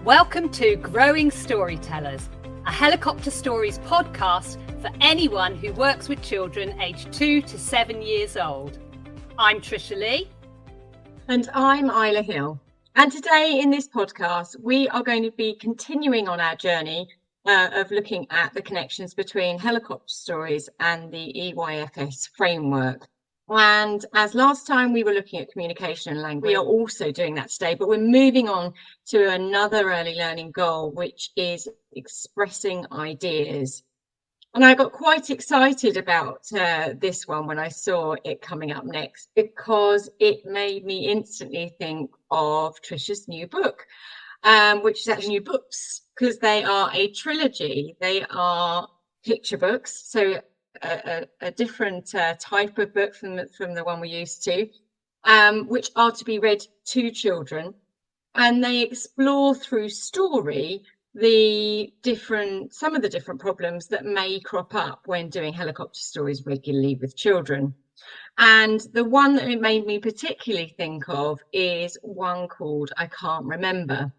Welcome to Growing Storytellers, a helicopter stories podcast for anyone who works with children aged 2 to 7 years old. I'm Trisha Lee. And I'm Isla Hill. And today in this podcast, we are going to be continuing on our journey of looking at the connections between helicopter stories and the EYFS framework. And as last time we were looking at communication and language, we are also doing that today, but we're moving on to another early learning goal, which is expressing ideas. And I got quite excited about this one when I saw it coming up next, because it made me instantly think of Trisha's new book, which is actually new books, because they are a trilogy. They are picture books, so a different type of book from the one we're used to, which are to be read to children, and they explore through story some of the different problems that may crop up when doing helicopter stories regularly with children. And the one that it made me particularly think of is one called I Can't Remember,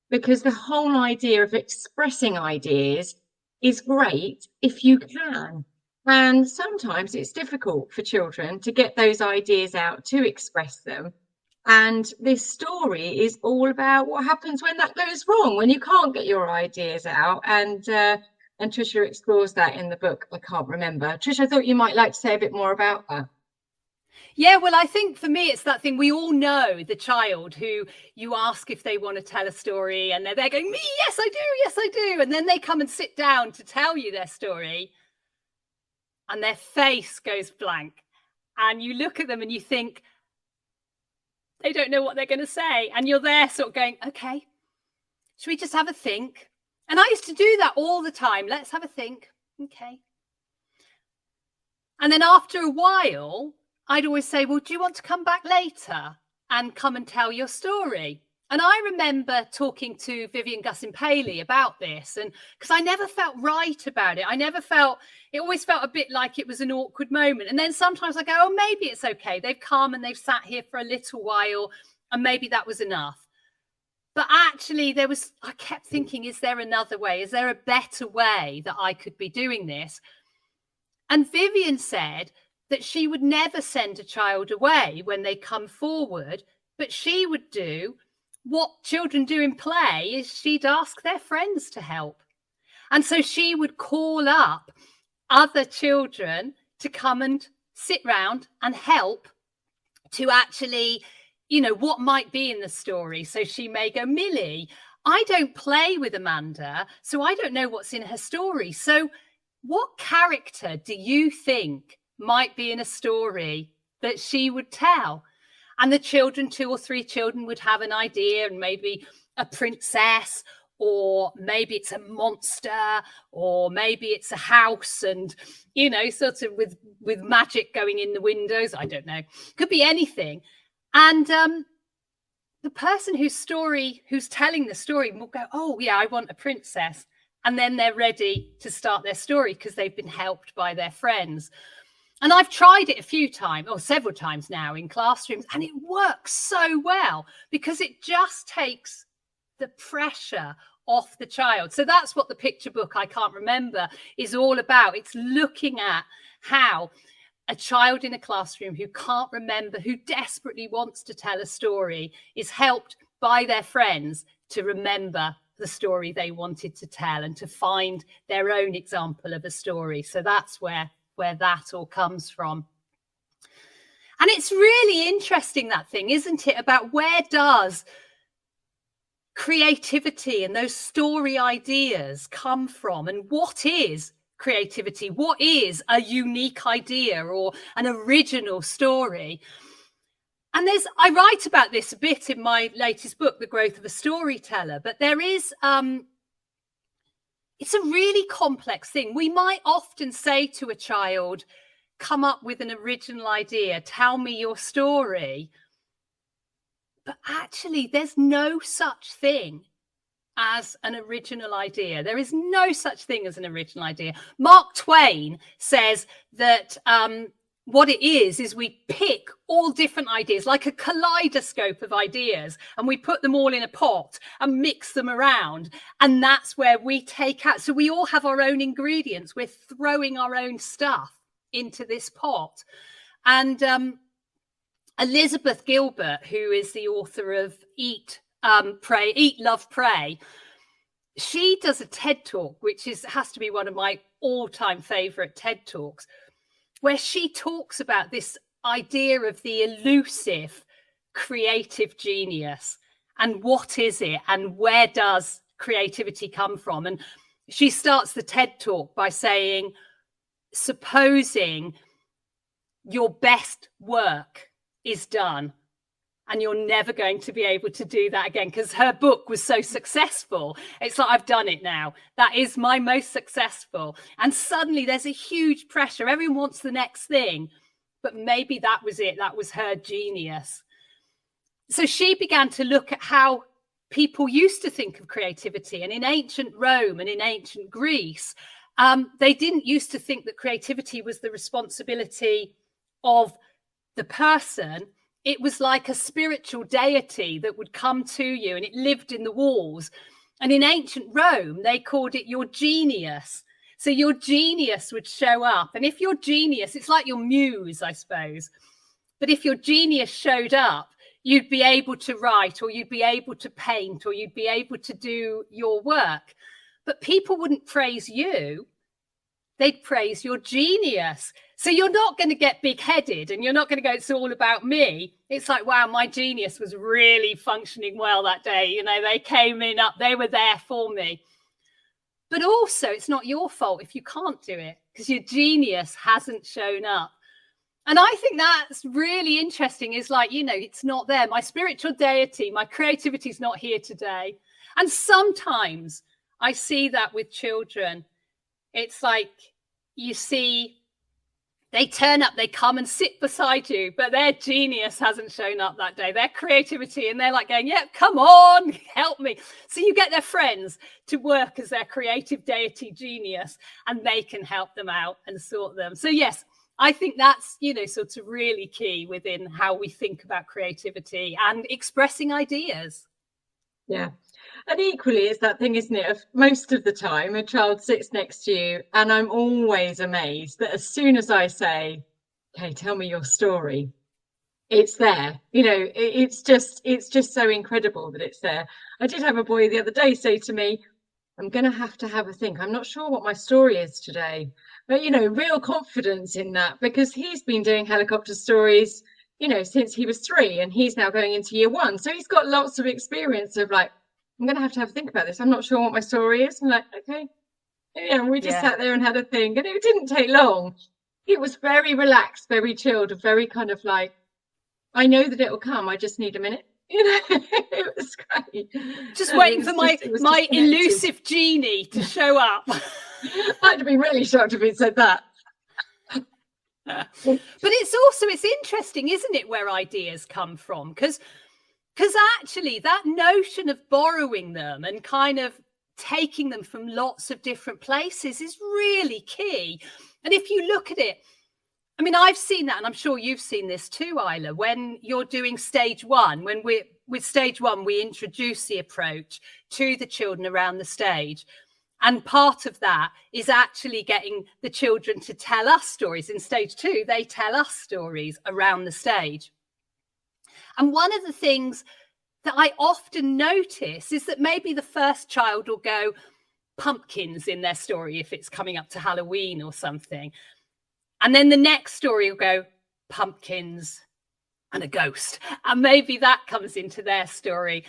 because the whole idea of expressing ideas is great if you can. And sometimes it's difficult for children to get those ideas out, to express them. And this story is all about what happens when that goes wrong, when you can't get your ideas out. And Trisha explores that in the book I Can't Remember. Trisha, I thought you might like to say a bit more about that. Yeah, well, I think for me, it's that thing. We all know the child who you ask if they want to tell a story and they're going, me, yes, I do. And then they come and sit down to tell you their story and their face goes blank. And you look at them and you think, they don't know what they're going to say. And you're there sort of going, okay, should we just have a think? And I used to do that all the time. Let's have a think. Okay. And then after a while, I'd always say, well, do you want to come back later and come and tell your story? And I remember talking to Vivian Gussin-Paley about this, and because I never felt right about it. It always felt a bit like it was an awkward moment. And then sometimes I go, oh, maybe it's okay. They've come and they've sat here for a little while and maybe that was enough. But actually I kept thinking, is there another way? Is there a better way that I could be doing this? And Vivian said that she would never send a child away when they come forward, but she would do what children do in play, is she'd ask their friends to help. And so she would call up other children to come and sit round and help to actually, what might be in the story. So she may go, Millie, I don't play with Amanda, so I don't know what's in her story. So what character do you think might be in a story that she would tell? And the children, 2 or 3 children, would have an idea, and maybe a princess, or maybe it's a monster, or maybe it's a house and, sort of with magic going in the windows. I don't know. Could be anything. And the person who's telling the story will go, oh, yeah, I want a princess. And then they're ready to start their story because they've been helped by their friends. And I've tried it a few times, or several times now, in classrooms, and it works so well because it just takes the pressure off the child. So that's what the picture book I Can't Remember is all about. It's looking at how a child in a classroom who can't remember, who desperately wants to tell a story, is helped by their friends to remember the story they wanted to tell and to find their own example of a story. So that's where that all comes from. And it's really interesting, that thing, isn't it, about where does creativity and those story ideas come from, and what is creativity? What is a unique idea or an original story? And I write about this a bit in my latest book, The Growth of a Storyteller, but there is it's a really complex thing. We might often say to a child, come up with an original idea, tell me your story. But actually, there's no such thing as an original idea. There is no such thing as an original idea. Mark Twain says that what it is we pick all different ideas, like a kaleidoscope of ideas, and we put them all in a pot and mix them around. And that's where we take out. So we all have our own ingredients. We're throwing our own stuff into this pot. And Elizabeth Gilbert, who is the author of Eat, Love, Pray, she does a TED talk, which has to be one of my all-time favorite TED talks, where she talks about this idea of the elusive creative genius and what is it and where does creativity come from. And she starts the TED talk by saying, supposing your best work is done and you're never going to be able to do that again, because her book was so successful. It's like, I've done it now. That is my most successful. And suddenly there's a huge pressure. Everyone wants the next thing, but maybe that was it. That was her genius. So she began to look at how people used to think of creativity. And in ancient Rome and in ancient Greece, they didn't used to think that creativity was the responsibility of the person. It was like a spiritual deity that would come to you, and it lived in the walls. And in ancient Rome, they called it your genius. So your genius would show up. And if your genius, it's like your muse, I suppose. But if your genius showed up, you'd be able to write, or you'd be able to paint, or you'd be able to do your work. But people wouldn't praise you. They'd praise your genius. So you're not going to get big-headed, and you're not going to go, it's all about me. It's like, wow, my genius was really functioning well that day. You know, they came in up, they were there for me. But also, it's not your fault if you can't do it, because your genius hasn't shown up. And I think that's really interesting, is like, you know, it's not there. My spiritual deity, my creativity is not here today. And sometimes I see that with children. It's like, you see, they turn up, they come and sit beside you, but their genius hasn't shown up that day, their creativity, and they're like going, yeah, come on, help me. So you get their friends to work as their creative deity genius, and they can help them out and sort them. So yes, I think that's, you know, sort of really key within how we think about creativity and expressing ideas. Yeah. And equally, it's that thing, isn't it, of most of the time a child sits next to you, and I'm always amazed that as soon as I say, okay, tell me your story, it's there. You know, it's just so incredible that it's there. I did have a boy the other day say to me, I'm going to have a think. I'm not sure what my story is today. But, you know, real confidence in that, because he's been doing helicopter stories, you know, since he was 3, and he's now going into year 1. So he's got lots of experience of like, I'm going to have a think about this. I'm not sure what my story is. I'm like, okay. Yeah, and we just sat there and had a think, and it didn't take long. It was very relaxed, very chilled, very kind of like, I know that it will come. I just need a minute. You know, it was great. Just waiting for my elusive genie to show up. I'd have been really shocked if he'd said that. But it's interesting, isn't it, where ideas come from? Because actually that notion of borrowing them and kind of taking them from lots of different places is really key. And if you look at it, I mean, I've seen that, and I'm sure you've seen this too, Isla, when you're doing stage 1, with stage 1, we introduce the approach to the children around the stage. And part of that is actually getting the children to tell us stories. In stage 2, they tell us stories around the stage. And one of the things that I often notice is that maybe the first child will go pumpkins in their story if it's coming up to Halloween or something. And then the next story will go pumpkins and a ghost. And maybe that comes into their story.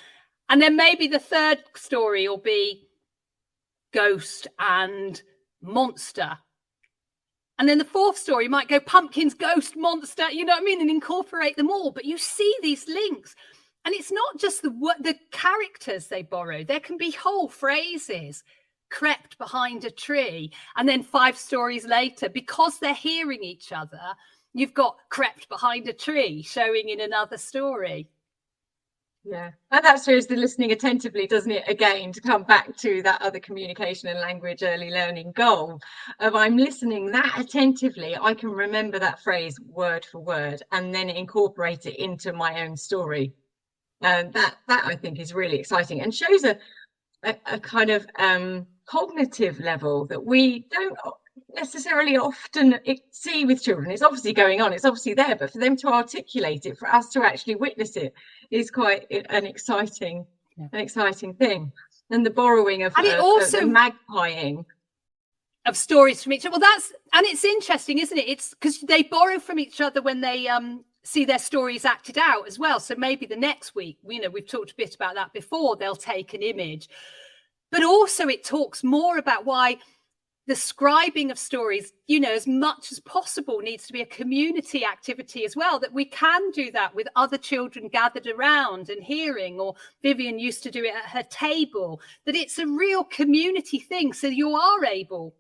And then maybe the third story will be ghost and monster. And then the fourth story might go pumpkins, ghost, monster, you know what I mean? And incorporate them all. But you see these links. And it's not just the characters they borrow. There can be whole phrases. Crept behind a tree, and then 5 stories later, because they're hearing each other, you've got crept behind a tree showing in another story. Yeah, and that shows the listening attentively, doesn't it? Again, to come back to that other communication and language early learning goal of I'm listening that attentively, I can remember that phrase word for word and then incorporate it into my own story. And that I think is really exciting and shows a kind of cognitive level that we don't necessarily often see with children. It's obviously going on, it's obviously there, but for them to articulate it, for us to actually witness it, is quite an exciting thing. And the borrowing of, and it also the magpieing of stories from each other. Well, and it's interesting, isn't it? It's because they borrow from each other when they see their stories acted out as well. So maybe the next week, we've talked a bit about that before, they'll take an image. But also it talks more about why the scribing of stories, as much as possible, needs to be a community activity as well, that we can do that with other children gathered around and hearing, or Vivian used to do it at her table, that it's a real community thing. So you are able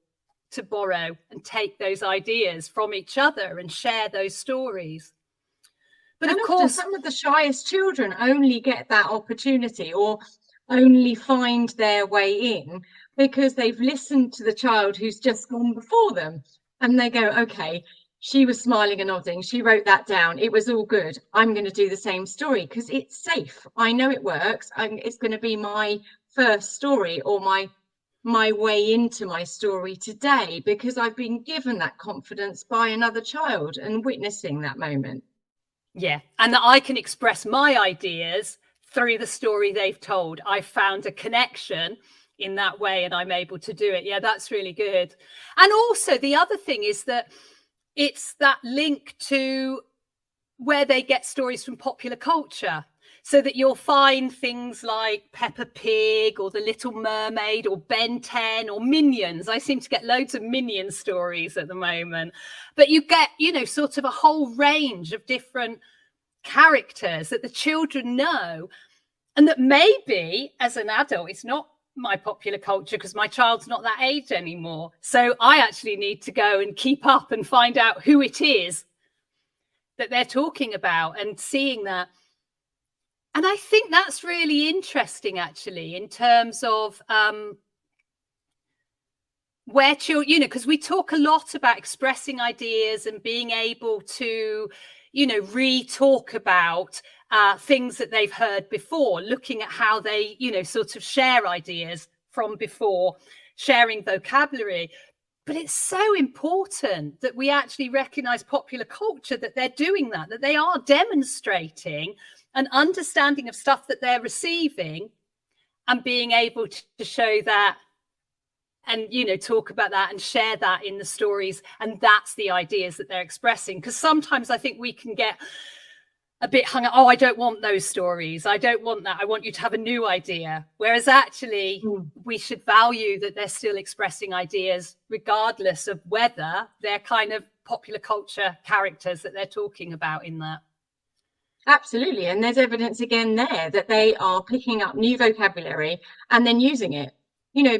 to borrow and take those ideas from each other and share those stories. But and of course, some of the shyest children only get that opportunity, or only find their way in, because they've listened to the child who's just gone before them, and they go, okay, she was smiling and nodding, she wrote that down, it was all good, I'm going to do the same story because it's safe, I know it works, it's going to be my first story, or my way into my story today, because I've been given that confidence by another child and witnessing that moment. Yeah, and that I can express my ideas through the story they've told. I found a connection in that way and I'm able to do it. Yeah, that's really good. And also the other thing is that it's that link to where they get stories from popular culture, so that you'll find things like Peppa Pig or The Little Mermaid or Ben 10 or Minions. I seem to get loads of Minion stories at the moment, but you get, sort of a whole range of different characters that the children know, and that maybe as an adult, it's not my popular culture because my child's not that age anymore. So I actually need to go and keep up and find out who it is that they're talking about and seeing that. And I think that's really interesting, actually, in terms of where children, because we talk a lot about expressing ideas and being able to, re-talk about things that they've heard before, looking at how they, sort of share ideas from before, sharing vocabulary. But it's so important that we actually recognize popular culture, that they're doing that they are demonstrating an understanding of stuff that they're receiving and being able to show that and, talk about that and share that in the stories. And that's the ideas that they're expressing. Because sometimes I think we can get a bit hung up. Oh, I don't want those stories. I don't want that. I want you to have a new idea. Whereas actually we should value that they're still expressing ideas, regardless of whether they're kind of popular culture characters that they're talking about in that. Absolutely. And there's evidence again there that they are picking up new vocabulary and then using it,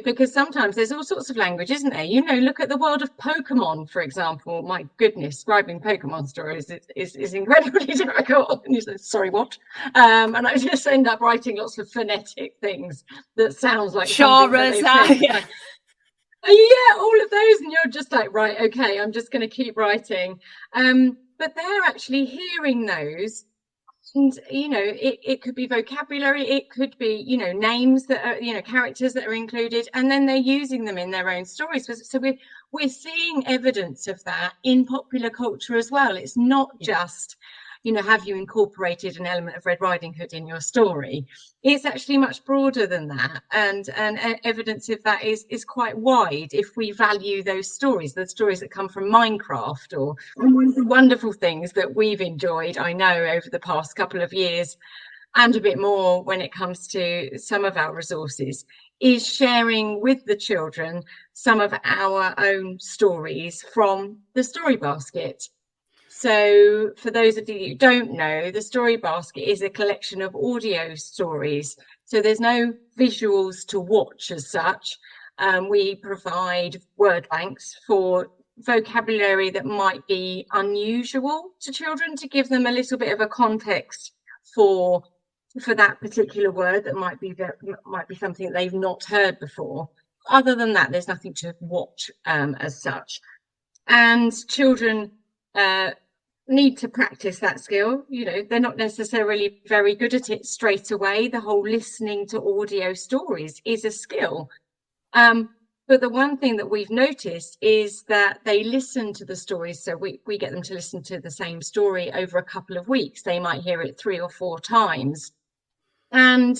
because sometimes there's all sorts of language, isn't there? Look at the world of Pokemon, for example. My goodness, scribing Pokemon stories is incredibly difficult. And you say, sorry, what? And I just end up writing lots of phonetic things that sounds like something that they've said. Yeah. Yeah, all of those. And you're just like, right, okay, I'm just going to keep writing. But they're actually hearing those. And it could be vocabulary, it could be names that are characters that are included, and then they're using them in their own stories. So we're seeing evidence of that in popular culture as well. It's not just have you incorporated an element of Red Riding Hood in your story. It's actually much broader than that, and evidence of that is quite wide if we value those stories, the stories that come from Minecraft, or one of the wonderful things that we've enjoyed, I know, over the past couple of years, and a bit more when it comes to some of our resources, is sharing with the children some of our own stories from the Story Basket. So for those of you who don't know, the Story Basket is a collection of audio stories. So there's no visuals to watch as such. We provide word banks for vocabulary that might be unusual to children, to give them a little bit of a context for for that particular word that might be something they've not heard before. Other than that, there's nothing to watch as such. And children need to practice that skill. You know, they're not necessarily very good at it straight away. The whole listening to audio stories is a skill. But the one thing that we've noticed is that they listen to the stories. So we get them to listen to the same story over a couple of weeks. They might hear it 3 or 4 times. And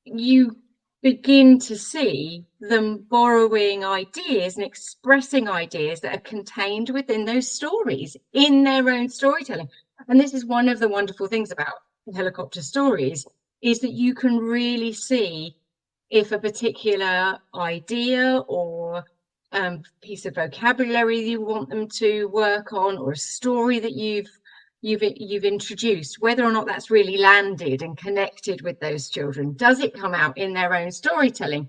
you begin to see them borrowing ideas and expressing ideas that are contained within those stories in their own storytelling. And this is one of the wonderful things about helicopter stories, is that you can really see if a particular idea or piece of vocabulary you want them to work on, or a story that you've introduced, whether or not that's really landed and connected with those children. Does it come out in their own storytelling?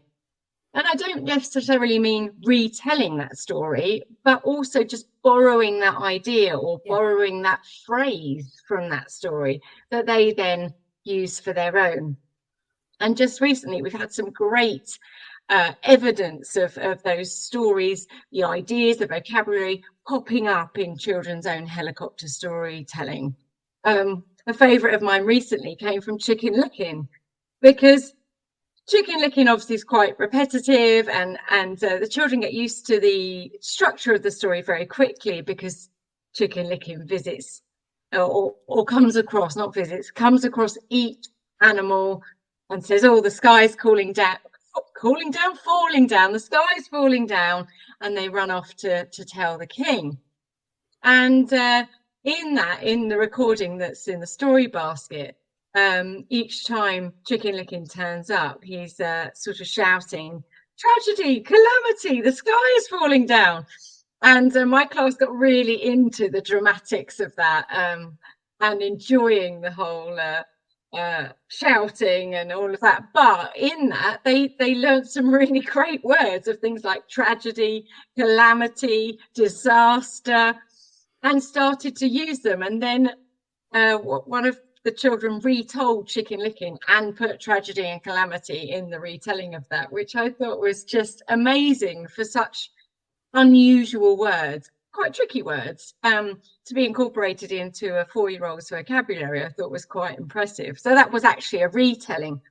And I don't necessarily mean retelling that story, but also just borrowing that idea or borrowing that phrase from that story that they then use for their own. And just recently, we've had some great evidence of those stories, the ideas, the vocabulary popping up in children's own helicopter storytelling. A favourite of mine recently came from Chicken Licking, because Chicken Licking obviously is quite repetitive, and the children get used to the structure of the story very quickly, because Chicken Licking visits or comes across, not visits, comes across each animal and says, oh, the sky's falling down, the sky's falling down, and they run off to tell the king. And in the recording that's in the story basket, each time Chicken Licking turns up, he's sort of shouting, tragedy, calamity, the sky is falling down. And my class got really into the dramatics of that, and enjoying the whole shouting and all of that. But in that, they learned some really great words of things like tragedy, calamity, disaster, and started to use them. And then one of the children retold Chicken Licking and put tragedy and calamity in the retelling of that, which I thought was just amazing for such unusual words, quite tricky words, to be incorporated into a 4-year-old's vocabulary. I thought was quite impressive. So that was actually a retelling.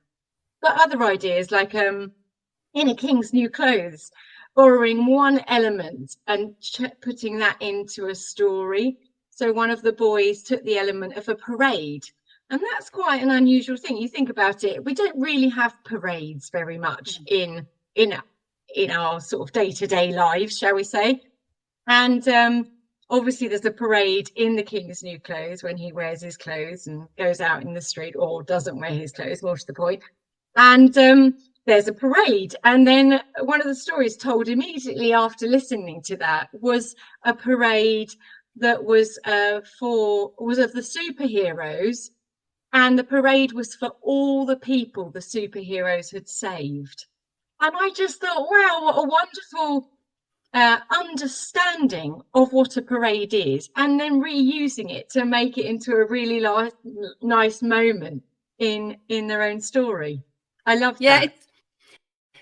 But other ideas, like in a king's new clothes, borrowing one element and putting that into a story. So one of the boys took the element of a parade, and that's quite an unusual thing. You think about it, we don't really have parades very much in our sort of day-to-day lives, shall we say. And obviously there's a parade in the king's new clothes when he wears his clothes and goes out in the street, or doesn't wear his clothes, more to the point. And there's a parade. And then one of the stories told immediately after listening to that was a parade that was of the superheroes, and the parade was for all the people the superheroes had saved. And I just thought, wow, what a wonderful understanding of what a parade is, and then reusing it to make it into a really nice moment in their own story. I love that.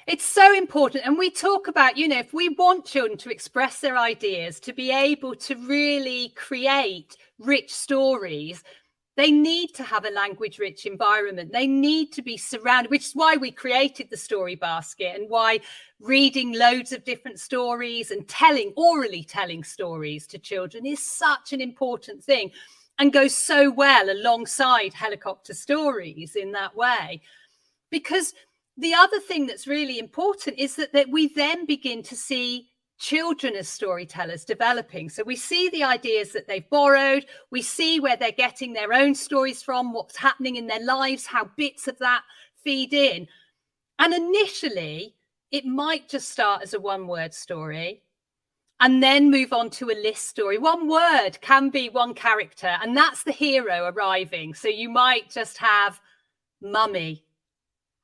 It's so important. And we talk about, you know, if we want children to express their ideas, to be able to really create rich stories, they need to have a language-rich environment. They need to be surrounded, which is why we created the story basket, and why reading loads of different stories and orally telling stories to children is such an important thing, and goes so well alongside helicopter stories in that way. Because the other thing that's really important is that we then begin to see children as storytellers developing. So we see the ideas that they've borrowed, we see where they're getting their own stories from, what's happening in their lives, how bits of that feed in. And initially, it might just start as a one-word story and then move on to a list story. One word can be one character, and that's the hero arriving. So you might just have mummy,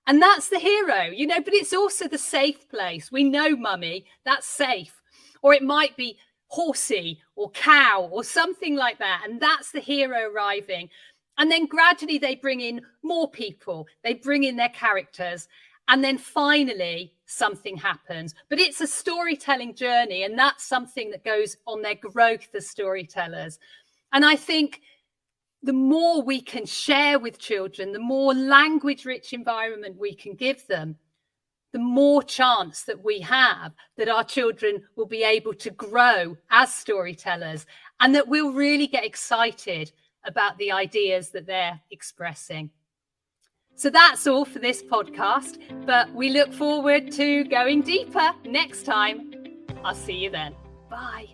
and that's the hero, you know, but it's also the safe place. We know mummy, that's safe. Or it might be horsey or cow or something like that. And that's the hero arriving. And then gradually they bring in more people, they bring in their characters, and then finally something happens. But it's a storytelling journey, and that's something that goes on their growth as storytellers. And I think the more we can share with children, the more language-rich environment we can give them, the more chance that we have that our children will be able to grow as storytellers, and that we'll really get excited about the ideas that they're expressing. So that's all for this podcast, but we look forward to going deeper next time. I'll see you then. Bye.